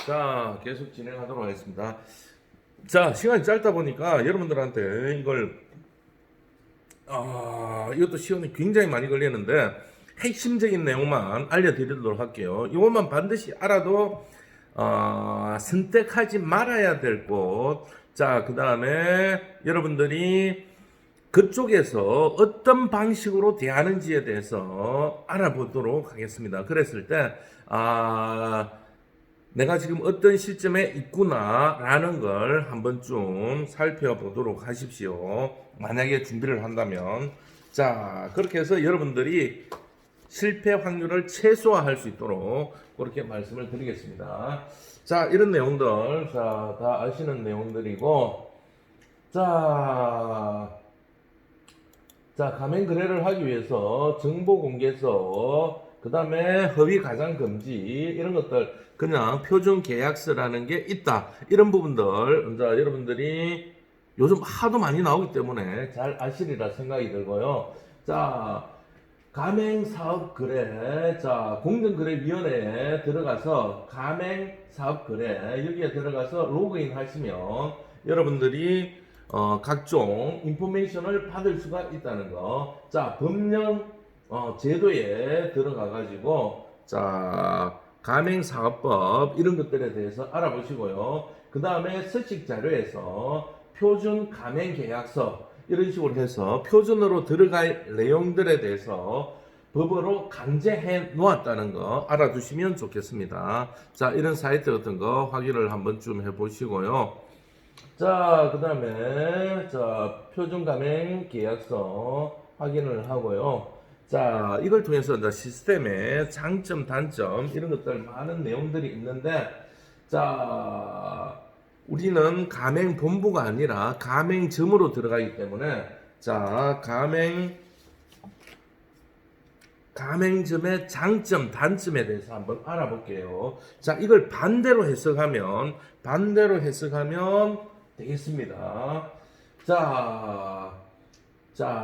자, 계속 진행하도록 하겠습니다. 자, 시간이 짧다 보니까 여러분들한테 이것도 시간이 굉장히 많이 걸리는데 핵심적인 내용만 알려드리도록 할게요. 이것만 반드시 알아도 선택하지 말아야 될 곳. 자, 그 다음에 여러분들이 그쪽에서 어떤 방식으로 대하는지에 대해서 알아보도록 하겠습니다. 그랬을 때, 내가 지금 어떤 시점에 있구나라는 걸 한번 좀 살펴보도록 하십시오. 만약에 준비를 한다면. 자, 그렇게 해서 여러분들이 실패 확률을 최소화할 수 있도록 그렇게 말씀을 드리겠습니다. 자, 이런 내용들, 자, 다 아시는 내용들이고, 자, 가맹 거래를 하기 위해서 정보 공개서, 그 다음에 허위 가장 금지, 이런 것들, 그냥 표준 계약서라는 게 있다. 이런 부분들, 자, 여러분들이 요즘 하도 많이 나오기 때문에 잘 아시리라 생각이 들고요. 자, 가맹사업거래, 자, 공정거래위원회에 들어가서 가맹사업거래, 여기에 들어가서 로그인 하시면 여러분들이 각종 인포메이션을 받을 수가 있다는 거. 자, 법령 제도에 들어가 가지고 자, 가맹사업법 이런 것들에 대해서 알아보시고요. 그 다음에 서식 자료에서 표준 가맹계약서 이런 식으로 해서 표준으로 들어갈 내용들에 대해서 법으로 강제해 놓았다는 거 알아두시면 좋겠습니다. 자, 이런 사이트 같은 거 확인을 한번 좀 해보시고요. 자, 그 다음에 자, 표준 가맹 계약서 확인을 하고요. 자, 이걸 통해서 이제 시스템의 장점, 단점 이런 것들 많은 내용들이 있는데, 자, 우리는 가맹 본부가 아니라 가맹점으로 들어가기 때문에, 자, 가맹점의 장점, 단점에 대해서 한번 알아볼게요. 자, 이걸 반대로 해석하면 되겠습니다. 자,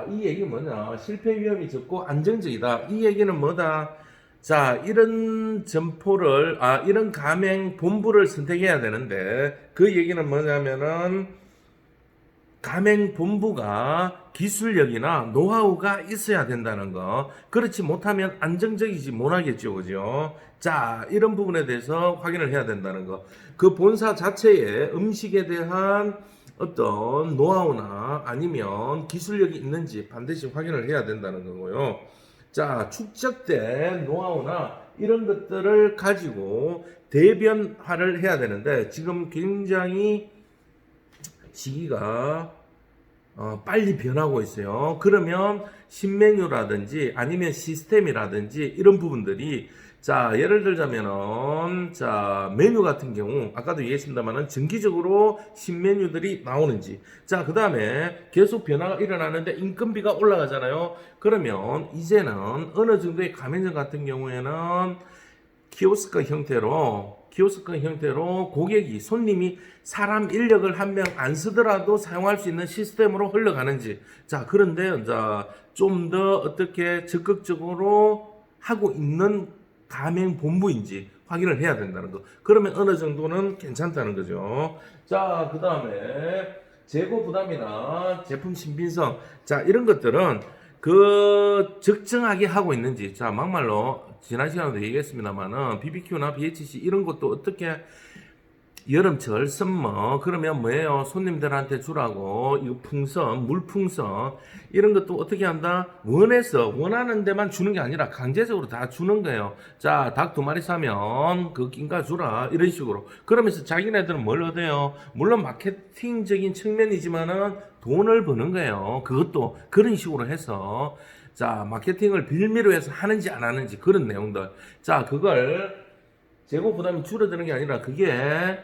이 얘기는 뭐냐? 실패 위험이 적고 안정적이다. 이 얘기는 뭐다? 자, 이런 점포를, 이런 가맹 본부를 선택해야 되는데, 그 얘기는 뭐냐면은, 가맹 본부가 기술력이나 노하우가 있어야 된다는 거. 그렇지 못하면 안정적이지 못하겠죠. 그죠? 자, 이런 부분에 대해서 확인을 해야 된다는 거. 그 본사 자체에 음식에 대한 어떤 노하우나 아니면 기술력이 있는지 반드시 확인을 해야 된다는 거고요. 자, 축적된 노하우나 이런 것들을 가지고 대변화를 해야 되는데 지금 굉장히 시기가 빨리 변하고 있어요. 그러면 신메뉴라든지 아니면 시스템이라든지 이런 부분들이 자, 예를 들자면은 자, 메뉴 같은 경우 아까도 얘기했습니다만은 정기적으로 신메뉴들이 나오는지 자, 그 다음에 계속 변화가 일어나는데 인건비가 올라가잖아요. 그러면 이제는 어느 정도의 가맹점 같은 경우에는 키오스크 형태로 고객이 손님이 사람 인력을 한 명 안 쓰더라도 사용할 수 있는 시스템으로 흘러가는지 자, 그런데 자, 좀 더 어떻게 적극적으로 하고 있는 가맹 본부인지 확인을 해야 된다는 거. 그러면 어느 정도는 괜찮다는 거죠. 자, 그 다음에 재고 부담이나 제품 신빙성 자, 이런 것들은 그 적정하게 하고 있는지 자, 막말로 지난 시간에도 얘기했습니다만은 BBQ나 BHC 이런 것도 어떻게 여름철 썸머 그러면 뭐예요? 손님들한테 주라고 이거 풍선 물풍선 이런 것도 어떻게 한다? 원하는 데만 주는 게 아니라 강제적으로 다 주는 거예요. 자, 닭 2마리 사면 그 낀가 주라 이런 식으로 그러면서 자기네들은 뭘 얻어요? 물론 마케팅적인 측면이지만은 돈을 버는 거예요. 그것도 그런 식으로 해서 자, 마케팅을 빌미로 해서 하는지 안 하는지 그런 내용들 자, 그걸 재고 부담이 줄어드는 게 아니라 그게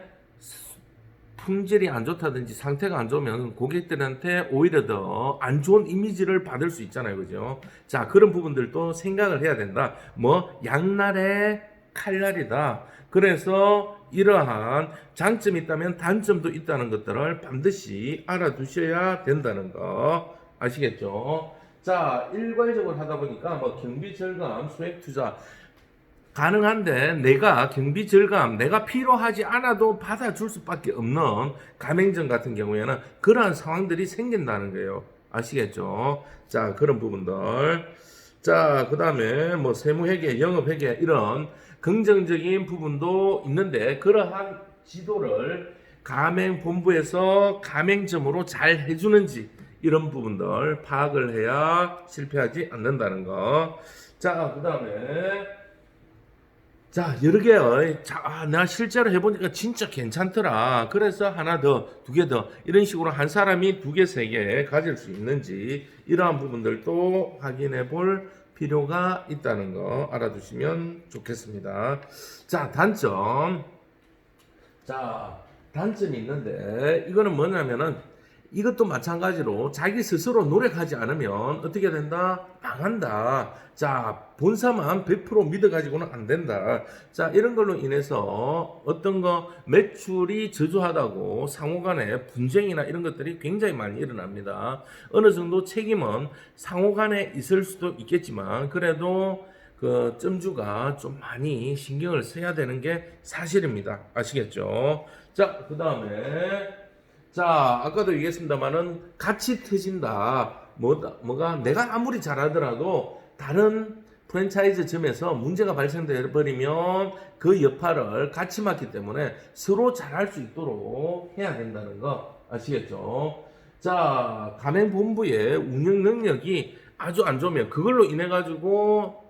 품질이 안 좋다든지 상태가 안 좋으면 고객들한테 오히려 더 안 좋은 이미지를 받을 수 있잖아요. 그죠? 자, 그런 부분들도 생각을 해야 된다. 양날의 칼날이다. 그래서 이러한 장점이 있다면 단점도 있다는 것들을 반드시 알아두셔야 된다는 거 아시겠죠? 자, 일괄적으로 하다 보니까 경비 절감, 소액 투자 가능한데 내가 경비 절감, 내가 필요하지 않아도 받아줄 수밖에 없는 가맹점 같은 경우에는 그러한 상황들이 생긴다는 거예요. 아시겠죠? 자, 그런 부분들. 자, 그 다음에 뭐 세무회계, 영업회계 이런 긍정적인 부분도 있는데 그러한 지도를 가맹본부에서 가맹점으로 잘 해주는지 이런 부분들 파악을 해야 실패하지 않는다는 거. 자, 그 다음에 자, 여러 개요. 자, 내가 실제로 해보니까 진짜 괜찮더라. 그래서 하나 더, 두 개 더. 이런 식으로 한 사람이 두 개, 세 개 가질 수 있는지, 이러한 부분들도 확인해 볼 필요가 있다는 거 알아두시면 좋겠습니다. 자, 단점. 자, 단점이 있는데, 이거는 뭐냐면은, 이것도 마찬가지로 자기 스스로 노력하지 않으면 어떻게 된다? 망한다. 자, 본사만 100% 믿어가지고는 안 된다. 자, 이런 걸로 인해서 어떤 거 매출이 저조하다고 상호간에 분쟁이나 이런 것들이 굉장히 많이 일어납니다. 어느 정도 책임은 상호간에 있을 수도 있겠지만 그래도 그 점주가 좀 많이 신경을 써야 되는 게 사실입니다. 아시겠죠? 자, 그 다음에 자, 아까도 얘기했습니다만은 같이 터진다. 뭐가 내가 아무리 잘하더라도 다른 프랜차이즈점에서 문제가 발생돼 버리면 그 여파를 같이 맡기 때문에 서로 잘할 수 있도록 해야 된다는 거 아시겠죠? 자, 가맹본부의 운영 능력이 아주 안 좋으면 그걸로 인해 가지고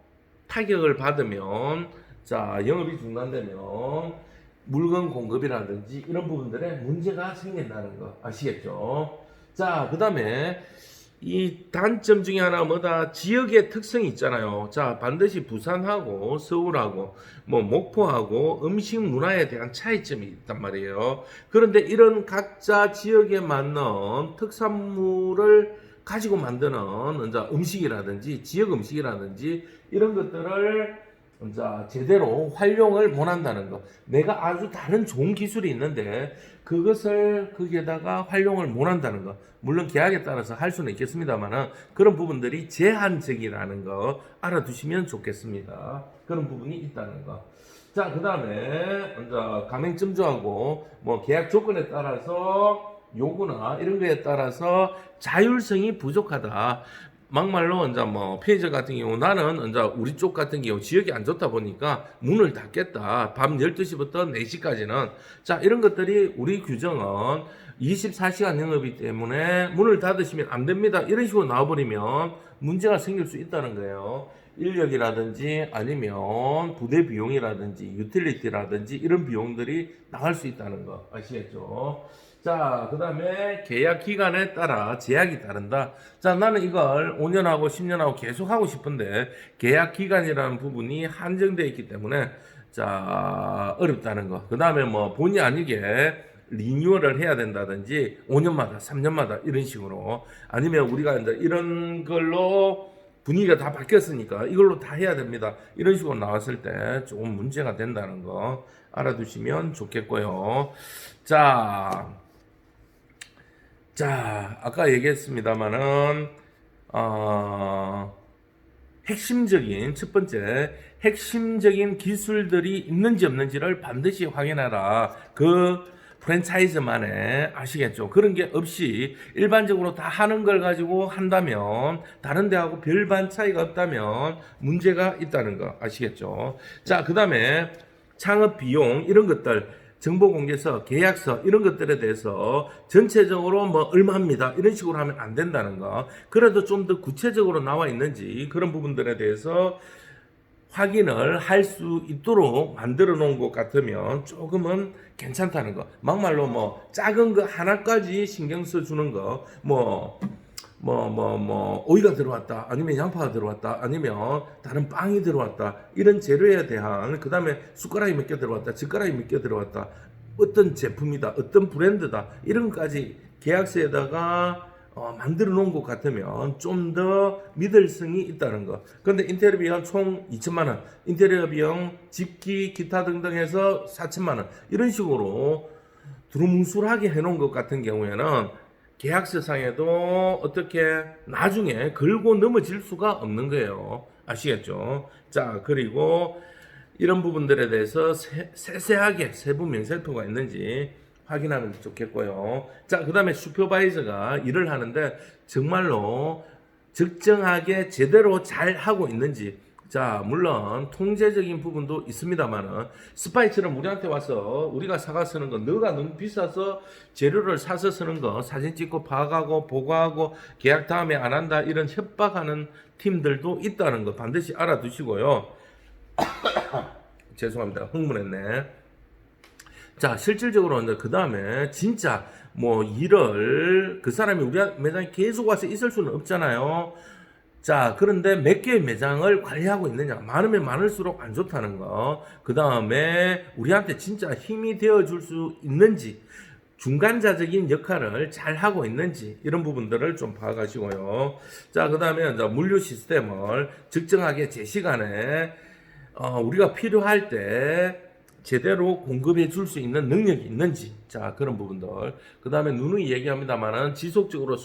타격을 받으면 자, 영업이 중단되면 물건 공급이라든지 이런 부분들에 문제가 생긴다는 거 아시겠죠? 자, 그 다음에 이 단점 중에 하나 뭐다? 지역의 특성이 있잖아요. 자, 반드시 부산하고 서울하고 뭐 목포하고 음식 문화에 대한 차이점이 있단 말이에요. 그런데 이런 각자 지역에 맞는 특산물을 가지고 만드는 이제 음식이라든지 지역 음식이라든지 이런 것들을 자, 제대로 활용을 못 한다는 거. 내가 아주 다른 좋은 기술이 있는데 그것을 거기에다가 활용을 못 한다는 거. 물론 계약에 따라서 할 수는 있겠습니다만 그런 부분들이 제한적이라는 거 알아두시면 좋겠습니다. 그런 부분이 있다는 거. 자, 그 다음에 이제 가맹점주하고 뭐 계약 조건에 따라서 요구나 이런 거에 따라서 자율성이 부족하다. 막말로 이제 뭐 페이저 같은 경우 나는 이제 우리 쪽 같은 경우 지역이 안 좋다 보니까 문을 닫겠다. 밤 12시부터 4시까지는 자, 이런 것들이 우리 규정은 24시간 영업이기 때문에 문을 닫으시면 안 됩니다. 이런 식으로 나와버리면 문제가 생길 수 있다는 거예요. 인력이라든지 아니면 부대 비용이라든지 유틸리티라든지 이런 비용들이 나갈 수 있다는 거 아시겠죠? 자, 그 다음에 계약 기간에 따라 제약이 따른다. 자, 나는 이걸 5년하고 10년하고 계속 하고 싶은데 계약 기간이라는 부분이 한정되어 있기 때문에 자, 어렵다는 거. 그 다음에 뭐 본의 아니게 리뉴얼을 해야 된다든지 5년마다 3년마다 이런 식으로 아니면 우리가 이제 이런 걸로 분위기가 다 바뀌었으니까 이걸로 다 해야 됩니다. 이런 식으로 나왔을 때 조금 문제가 된다는 거 알아두시면 좋겠고요. 자, 아까 얘기했습니다만은, 핵심적인, 첫 번째, 핵심적인 기술들이 있는지 없는지를 반드시 확인하라. 그 프랜차이즈만에 아시겠죠? 그런 게 없이 일반적으로 다 하는 걸 가지고 한다면, 다른 데하고 별반 차이가 없다면 문제가 있다는 거 아시겠죠? 자, 그 다음에 창업 비용, 이런 것들, 정보공개서, 계약서 이런 것들에 대해서 전체적으로 뭐 얼마입니다 이런 식으로 하면 안 된다는 거. 그래도 좀 더 구체적으로 나와 있는지 그런 부분들에 대해서 확인을 할 수 있도록 만들어 놓은 것 같으면 조금은 괜찮다는 거. 막말로 뭐 작은 거 하나까지 신경 써 주는 거 오이가 들어왔다 아니면 양파가 들어왔다 아니면 다른 빵이 들어왔다 이런 재료에 대한 그 다음에 숟가락이 몇 개 들어왔다 젓가락이 몇 개 들어왔다 어떤 제품이다 어떤 브랜드다 이런 것까지 계약서에다가 만들어 놓은 것 같으면 좀 더 믿을성이 있다는 거. 그런데 인테리어 비용 총 2천만 원 인테리어 비용 집기 기타 등등 해서 4천만 원 이런 식으로 두루뭉술하게 해놓은 것 같은 경우에는 계약서상에도 어떻게 나중에 걸고 넘어질 수가 없는 거예요. 아시겠죠? 자, 그리고 이런 부분들에 대해서 세세하게 세부 명세토가 있는지 확인하면 좋겠고요. 자, 그 다음에 슈퍼바이저가 일을 하는데 정말로 적정하게 제대로 잘 하고 있는지. 자, 물론 통제적인 부분도 있습니다만은 스파이처럼 우리한테 와서 우리가 사가 쓰는 거, 너가 너무 비싸서 재료를 사서 쓰는 거 사진 찍고 파악하고 보고하고 계약 다음에 안 한다 이런 협박하는 팀들도 있다는 거 반드시 알아두시고요. 죄송합니다. 흥분했네. 자, 실질적으로 이제 그 다음에 진짜 뭐 일을 그 사람이 우리 매장에 계속 와서 있을 수는 없잖아요. 자, 그런데 몇 개의 매장을 관리하고 있느냐. 많으면 많을수록 안 좋다는 거. 그 다음에 우리한테 진짜 힘이 되어줄 수 있는지, 중간자적인 역할을 잘 하고 있는지, 이런 부분들을 좀 파악하시고요. 자, 그 다음에 이제 물류 시스템을 적정하게 제 시간에, 우리가 필요할 때 제대로 공급해 줄 수 있는 능력이 있는지. 자, 그런 부분들. 그 다음에 누누이 얘기합니다만은 지속적으로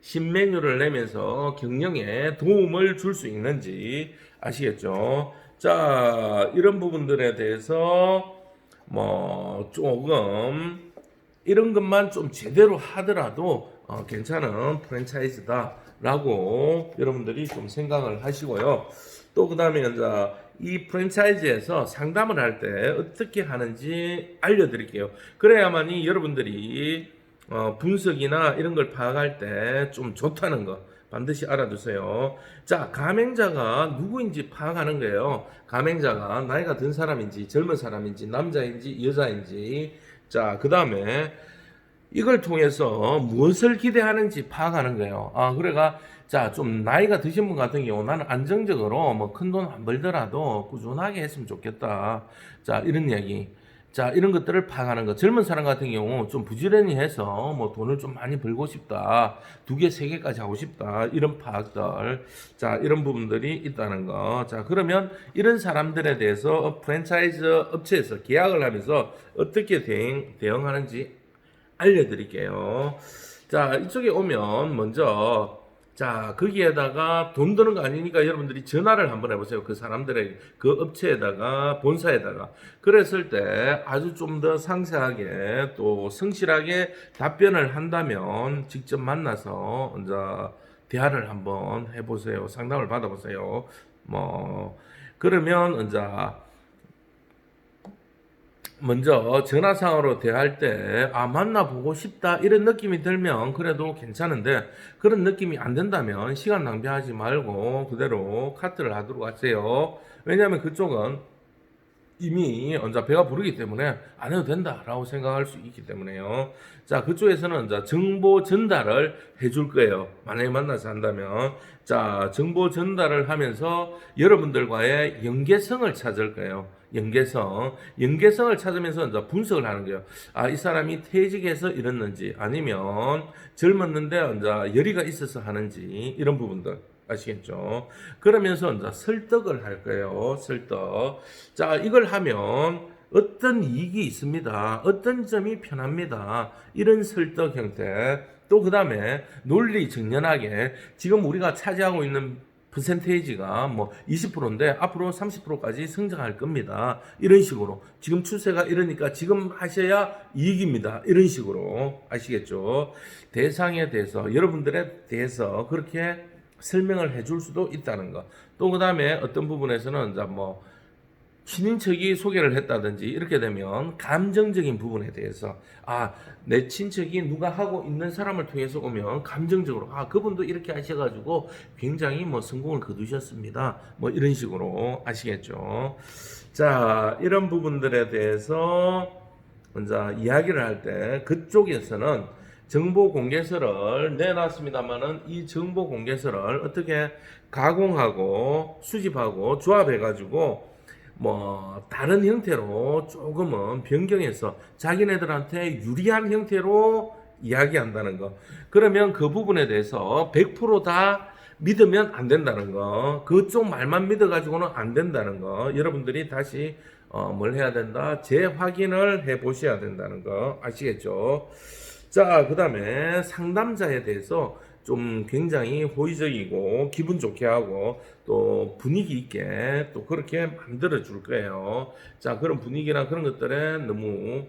신메뉴를 내면서 경영에 도움을 줄 수 있는지 아시겠죠? 자, 이런 부분들에 대해서 뭐 조금 이런 것만 좀 제대로 하더라도 괜찮은 프랜차이즈다라고 여러분들이 좀 생각을 하시고요. 또 그 다음에 이제 이 프랜차이즈에서 상담을 할 때 어떻게 하는지 알려드릴게요. 그래야만이 여러분들이 분석이나 이런 걸 파악할 때 좀 좋다는 거 반드시 알아두세요. 자, 가맹자가 누구인지 파악하는 거예요. 가맹자가 나이가 든 사람인지 젊은 사람인지 남자인지 여자인지. 자, 그 다음에 이걸 통해서 무엇을 기대하는지 파악하는 거예요. 그래가 자, 좀 나이가 드신 분 같은 경우 나는 안정적으로 뭐 큰 돈 안 벌더라도 꾸준하게 했으면 좋겠다. 자, 이런 얘기. 자, 이런 것들을 파악하는 것. 젊은 사람 같은 경우 좀 부지런히 해서 뭐 돈을 좀 많이 벌고 싶다. 2개, 3개까지 하고 싶다. 이런 파악들. 자, 이런 부분들이 있다는 거. 자, 그러면 이런 사람들에 대해서 프랜차이즈 업체에서 계약을 하면서 어떻게 대응하는지 알려드릴게요. 자, 이쪽에 오면 먼저 자, 거기에다가 돈 드는 거 아니니까 여러분들이 전화를 한번 해보세요. 그 사람들의 그 업체에다가 본사에다가. 그랬을 때 아주 좀 더 상세하게 또 성실하게 답변을 한다면 직접 만나서 이제 대화를 한번 해보세요. 상담을 받아보세요. 뭐 그러면 이제 먼저 전화상으로 대할 때 만나보고 싶다 이런 느낌이 들면 그래도 괜찮은데 그런 느낌이 안 된다면 시간 낭비하지 말고 그대로 카트를 하도록 하세요. 왜냐하면 그쪽은 이미 언제 배가 부르기 때문에 안 해도 된다라고 생각할 수 있기 때문에요. 자, 그쪽에서는 이제 정보 전달을 해줄 거예요. 만약에 만나서 한다면. 자, 정보 전달을 하면서 여러분들과의 연계성을 찾을 거예요. 연계성을 찾으면서 이제 분석을 하는 거예요. 이 사람이 퇴직해서 이랬는지 아니면 젊었는데 이제 열의가 있어서 하는지 이런 부분들. 아시겠죠? 그러면서 이제 설득을 할 거예요. 설득. 자, 이걸 하면 어떤 이익이 있습니다. 어떤 점이 편합니다. 이런 설득 형태. 또 그 다음에 논리 정연하게 지금 우리가 차지하고 있는 퍼센테이지가 뭐 20%인데 앞으로 30%까지 성장할 겁니다. 이런 식으로. 지금 추세가 이러니까 지금 하셔야 이익입니다. 이런 식으로. 아시겠죠? 대상에 대해서, 여러분들에 대해서 그렇게 설명을 해줄 수도 있다는 거. 또 그 다음에 어떤 부분에서는 이제 뭐 친인척이 소개를 했다든지 이렇게 되면 감정적인 부분에 대해서 내 친척이 누가 하고 있는 사람을 통해서 오면 감정적으로 그분도 이렇게 하셔가지고 굉장히 뭐 성공을 거두셨습니다. 뭐 이런 식으로. 아시겠죠? 자, 이런 부분들에 대해서 먼저 이야기를 할 때 그쪽에서는 정보 공개서를 내놨습니다만은 이 정보 공개서를 어떻게 가공하고 수집하고 조합해가지고 뭐 다른 형태로 조금은 변경해서 자기네들한테 유리한 형태로 이야기한다는 거. 그러면 그 부분에 대해서 100% 믿으면 안 된다는 거. 그쪽 말만 믿어가지고는 안 된다는 거. 여러분들이 다시 뭘 해야 된다? 재확인을 해보셔야 된다는 거. 아시겠죠? 자, 그 다음에 상담자에 대해서 좀 굉장히 호의적이고 기분 좋게 하고 또 분위기 있게 또 그렇게 만들어 줄 거예요. 자, 그런 분위기나 그런 것들에 너무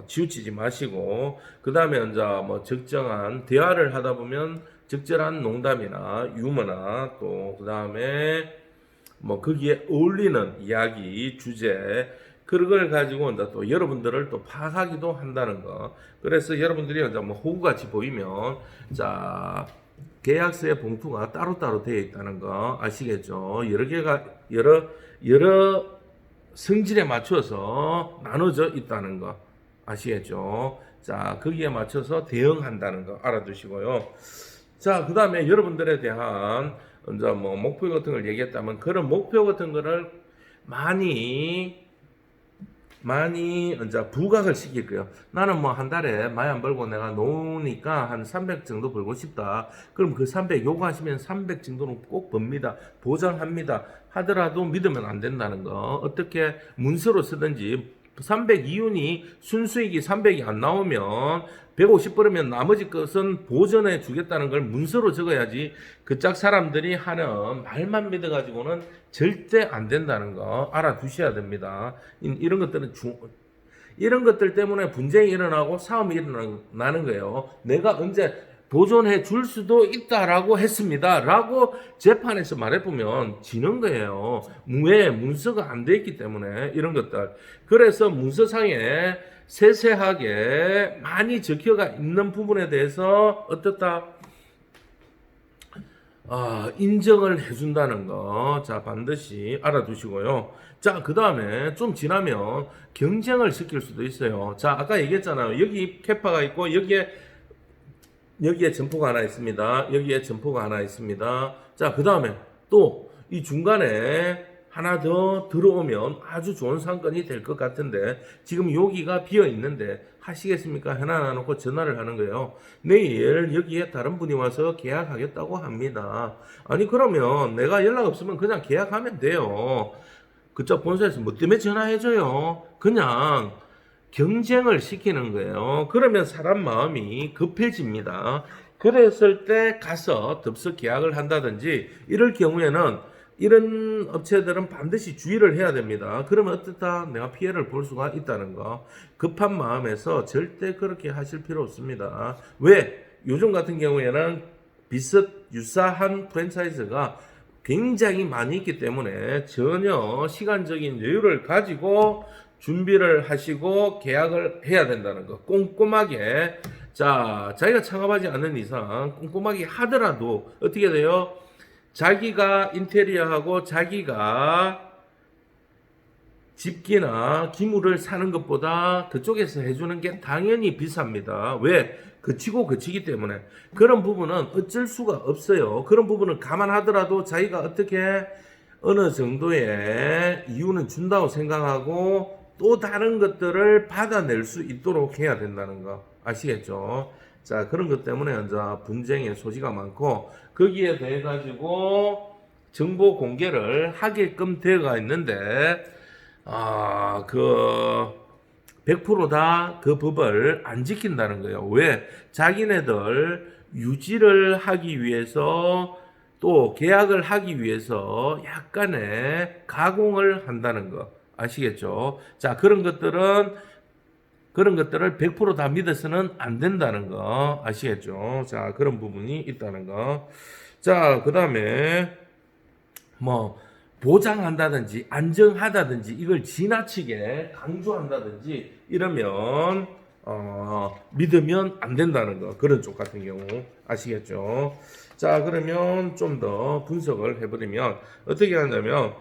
치우치지 마시고, 그 다음에 이제 뭐 적정한 대화를 하다 보면 적절한 농담이나 유머나 또 그 다음에 뭐 거기에 어울리는 이야기, 주제, 그런 걸 가지고 이제 또 여러분들을 또 파악하기도 한다는 거. 그래서 여러분들이 이제 뭐 호구같이 보이면, 자, 계약서의 봉투가 따로따로 되어 있다는 거 아시겠죠? 여러 개가, 여러 성질에 맞춰서 나눠져 있다는 거 아시겠죠? 자, 거기에 맞춰서 대응한다는 거 알아두시고요. 자, 그 다음에 여러분들에 대한 이제 뭐 목표 같은 걸 얘기했다면, 그런 목표 같은 거를 많이 이제 부각을 시킬 거예요. 나는 뭐 한 달에 많이 안 벌고 내가 놓으니까 한 300 정도 벌고 싶다. 그럼 그 300 요구하시면 300 정도는 꼭 법니다. 보장합니다. 하더라도 믿으면 안 된다는 거. 어떻게 문서로 쓰든지 300 이윤이 순수익이 300이 안 나오면 150 벌으면 나머지 것은 보전해 주겠다는 걸 문서로 적어야지, 그 짝 사람들이 하는 말만 믿어가지고는 절대 안 된다는 거 알아두셔야 됩니다. 이런 것들은 이런 것들 때문에 분쟁이 일어나고 싸움이 일어나는 거예요. 내가 언제 보존해 줄 수도 있다라고 했습니다 라고 재판에서 말해보면 지는 거예요. 왜? 문서가 안 돼 있기 때문에. 이런 것들. 그래서 문서상에 세세하게 많이 적혀가 있는 부분에 대해서 어떻다? 인정을 해준다는 거. 자, 반드시 알아두시고요. 자, 그 다음에 좀 지나면 경쟁을 시킬 수도 있어요. 자, 아까 얘기했잖아요. 여기 캐파가 있고 여기에 점포가 하나 있습니다. 여기에 점포가 하나 있습니다. 자, 그 다음에 또 이 중간에 하나 더 들어오면 아주 좋은 상권이 될 것 같은데 지금 여기가 비어 있는데 하시겠습니까? 해놔 놓고 전화를 하는 거예요. 내일 여기에 다른 분이 와서 계약하겠다고 합니다. 아니, 그러면 내가 연락 없으면 그냥 계약하면 돼요. 그쪽 본사에서 뭐 때문에 전화해줘요? 그냥 경쟁을 시키는 거예요. 그러면 사람 마음이 급해집니다. 그랬을 때 가서 덥석 계약을 한다든지, 이럴 경우에는 이런 업체들은 반드시 주의를 해야 됩니다. 그러면 어떻다? 내가 피해를 볼 수가 있다는 거. 급한 마음에서 절대 그렇게 하실 필요 없습니다. 왜? 요즘 같은 경우에는 유사한 프랜차이즈가 굉장히 많이 있기 때문에 전혀 시간적인 여유를 가지고 준비를 하시고 계약을 해야 된다는 거. 꼼꼼하게. 자, 자기가 창업하지 않는 이상 꼼꼼하게 하더라도 어떻게 돼요? 자기가 인테리어하고 자기가 집기나 기물을 사는 것보다 그쪽에서 해주는 게 당연히 비쌉니다. 왜? 그치기 때문에. 그런 부분은 어쩔 수가 없어요. 그런 부분은 감안하더라도 자기가 어떻게 어느 정도의 이유는 준다고 생각하고 또 다른 것들을 받아낼 수 있도록 해야 된다는 거 아시겠죠? 자, 그런 것 때문에 이제 분쟁의 소지가 많고, 거기에 대해 가지고 정보 공개를 하게끔 되어가 있는데, 100% 다 그 법을 안 지킨다는 거예요. 왜? 자기네들 유지를 하기 위해서 또 계약을 하기 위해서 약간의 가공을 한다는 거 아시겠죠? 자, 그런 것들을 100% 다 믿어서는 안 된다는 거 아시겠죠? 자, 그런 부분이 있다는 거. 자, 그 다음에 뭐 보장한다든지 안정하다든지 이걸 지나치게 강조한다든지 이러면 믿으면 안 된다는 거. 그런 쪽 같은 경우 아시겠죠? 자, 그러면 좀 더 분석을 해버리면 어떻게 하냐면,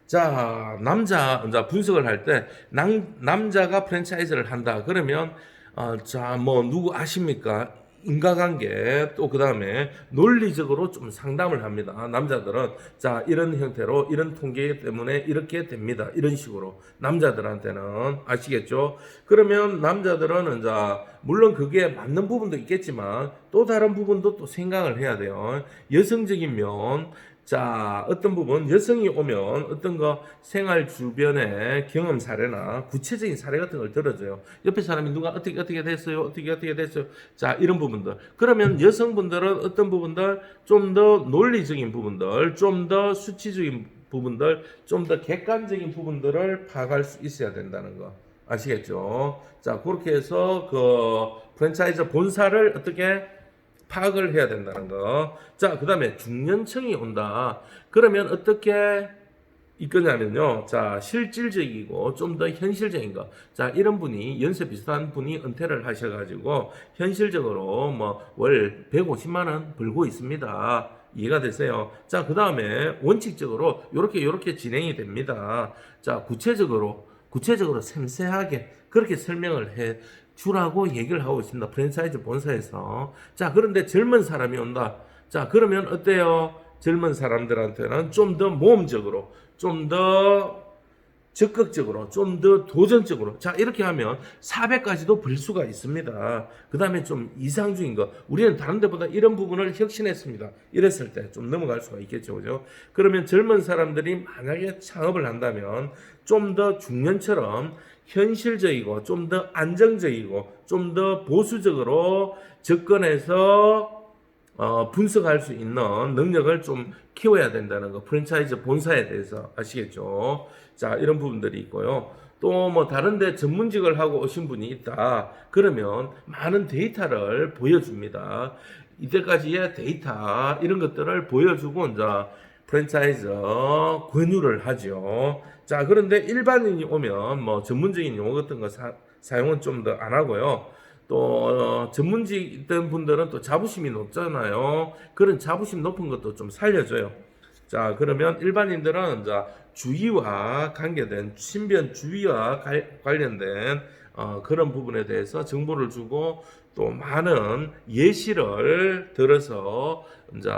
자, 남자 분석을 할 때 남자가 프랜차이즈를 한다. 그러면 자, 뭐 누구 아십니까? 인과관계, 또 그 다음에 논리적으로 좀 상담을 합니다. 남자들은 자, 이런 형태로 이런 통계 때문에 이렇게 됩니다. 이런 식으로 남자들한테는 아시겠죠? 그러면 남자들은 이제 물론 그게 맞는 부분도 있겠지만 또 다른 부분도 또 생각을 해야 돼요. 여성적인 면, 자, 어떤 부분 여성이 오면 어떤 거 생활 주변의 경험 사례나 구체적인 사례 같은 걸 들어줘요. 옆에 사람이 누가 어떻게 됐어요? 어떻게 됐어요? 자, 이런 부분들. 그러면 여성분들은 어떤 부분들 좀 더 논리적인 부분들, 좀 더 수치적인 부분들, 좀 더 객관적인 부분들을 파악할 수 있어야 된다는 거. 아시겠죠? 자, 그렇게 해서 그 프랜차이즈 본사를 어떻게 파악을 해야 된다는 거. 자, 그 다음에 중년층이 온다. 그러면 어떻게 이거냐면요. 자, 실질적이고 좀 더 현실적인 거. 자, 이런 분이 연세 비슷한 분이 은퇴를 하셔가지고 현실적으로 뭐 월 150만 원 벌고 있습니다. 이해가 되세요? 자, 그 다음에 원칙적으로 요렇게 진행이 됩니다. 자, 구체적으로 섬세하게 그렇게 설명을 해 주라고 얘기를 하고 있습니다. 프랜차이즈 본사에서. 자, 그런데 젊은 사람이 온다. 자, 그러면 어때요? 젊은 사람들한테는 좀 더 모험적으로, 좀 더 적극적으로, 좀 더 도전적으로. 자, 이렇게 하면 400까지도 벌 수가 있습니다. 그 다음에 좀 이상적인 거. 우리는 다른 데보다 이런 부분을 혁신했습니다. 이랬을 때 좀 넘어갈 수가 있겠죠. 그죠? 그러면 젊은 사람들이 만약에 창업을 한다면 좀 더 중년처럼 현실적이고, 좀 더 안정적이고, 좀 더 보수적으로 접근해서 분석할 수 있는 능력을 좀 키워야 된다는 거. 프랜차이즈 본사에 대해서 아시겠죠? 자, 이런 부분들이 있고요. 또 뭐 다른데 전문직을 하고 오신 분이 있다. 그러면 많은 데이터를 보여줍니다. 이때까지의 데이터 이런 것들을 보여주고 이제 프랜차이즈 권유를 하죠. 자, 그런데 일반인이 오면 뭐 전문적인 용어 같은 거 사용은 좀 더 안 하고요. 또 전문직 있던 분들은 또 자부심이 높잖아요. 그런 자부심 높은 것도 좀 살려줘요. 자, 그러면 일반인들은 이제 주의와 관계된 신변 주의와 관련된 그런 부분에 대해서 정보를 주고 또 많은 예시를 들어서 이제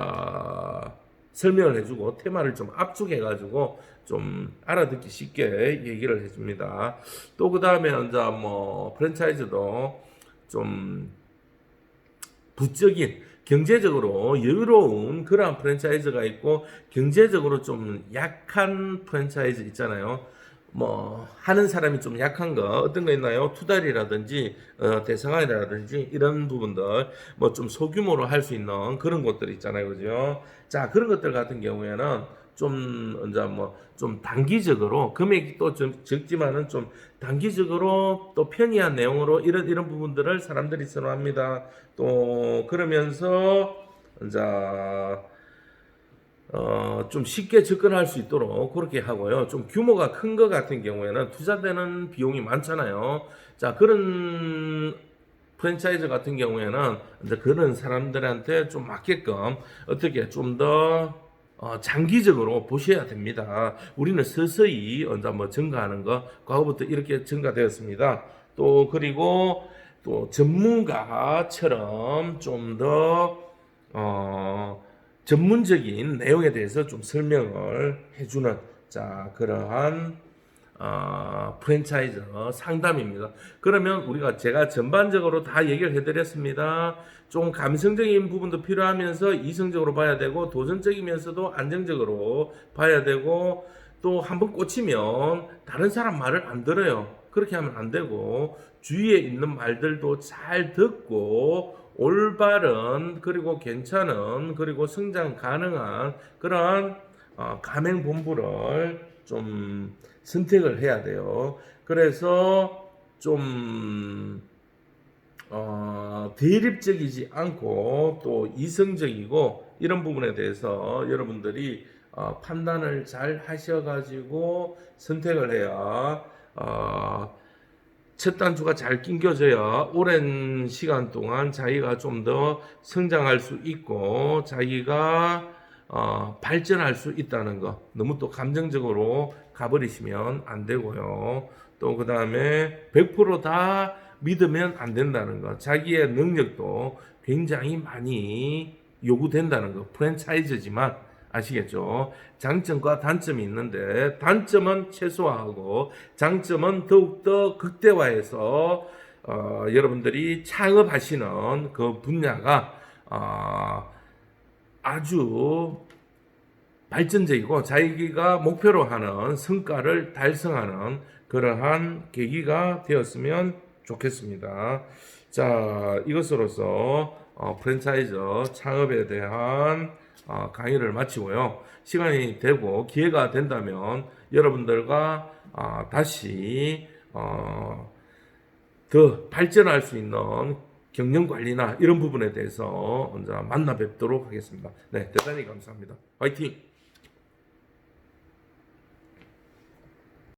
설명을 해주고 테마를 좀 압축해가지고 좀 알아듣기 쉽게 얘기를 해줍니다. 또 그 다음에 이제 뭐 프랜차이즈도 좀 부적인 경제적으로 여유로운 그러한 프랜차이즈가 있고 경제적으로 좀 약한 프랜차이즈 있잖아요. 뭐 하는 사람이 좀 약한 거 어떤 거 있나요? 투다리라든지 대상아이라든지 이런 부분들 뭐 좀 소규모로 할 수 있는 그런 곳들 있잖아요, 그죠? 자, 그런 것들 같은 경우에는 좀 이제 뭐 좀 단기적으로 금액이 또 좀 적지만은 좀 단기적으로 또 편리한 내용으로 이런 부분들을 사람들이 선호합니다. 또 그러면서 이제 좀 쉽게 접근할 수 있도록 그렇게 하고요. 좀 규모가 큰 것 같은 경우에는 투자되는 비용이 많잖아요. 자, 그런 프랜차이즈 같은 경우에는 이제 그런 사람들한테 좀 맞게끔 어떻게 좀 더 장기적으로 보셔야 됩니다. 우리는 서서히 이제 뭐 증가하는 거 과거부터 이렇게 증가되었습니다. 또 그리고 또 전문가처럼 좀더 전문적인 내용에 대해서 좀 설명을 해주는 자 그러한 프랜차이즈 상담입니다. 그러면 우리가 제가 전반적으로 다 얘기를 해드렸습니다. 좀 감성적인 부분도 필요하면서 이성적으로 봐야 되고 도전적이면서도 안정적으로 봐야 되고 또 한번 꽂히면 다른 사람 말을 안 들어요. 그렇게 하면 안 되고 주위에 있는 말들도 잘 듣고 올바른 그리고 괜찮은 그리고 성장 가능한 그런 가맹 본부를 좀 선택을 해야 돼요. 그래서 좀 대립적이지 않고 또 이성적이고 이런 부분에 대해서 여러분들이 판단을 잘 하셔가지고 선택을 해야 첫 단추가 잘 낑겨져야 오랜 시간 동안 자기가 좀 더 성장할 수 있고 자기가 발전할 수 있다는 거. 너무 또 감정적으로 가버리시면 안 되고요. 또 그 다음에 100%다 믿으면 안 된다는 거. 자기의 능력도 굉장히 많이 요구된다는 거. 프랜차이즈지만 아시겠죠? 장점과 단점이 있는데 단점은 최소화하고 장점은 더욱더 극대화해서 여러분들이 창업하시는 그 분야가 아주 발전적이고 자기가 목표로 하는 성과를 달성하는 그러한 계기가 되었으면 좋겠습니다. 자, 이것으로서 프랜차이즈 창업에 대한 강의를 마치고요. 시간이 되고 기회가 된다면 여러분들과 다시 더 발전할 수 있는 경영 관리나 이런 부분에 대해서 먼저 만나 뵙도록 하겠습니다. 네, 대단히 감사합니다. 화이팅!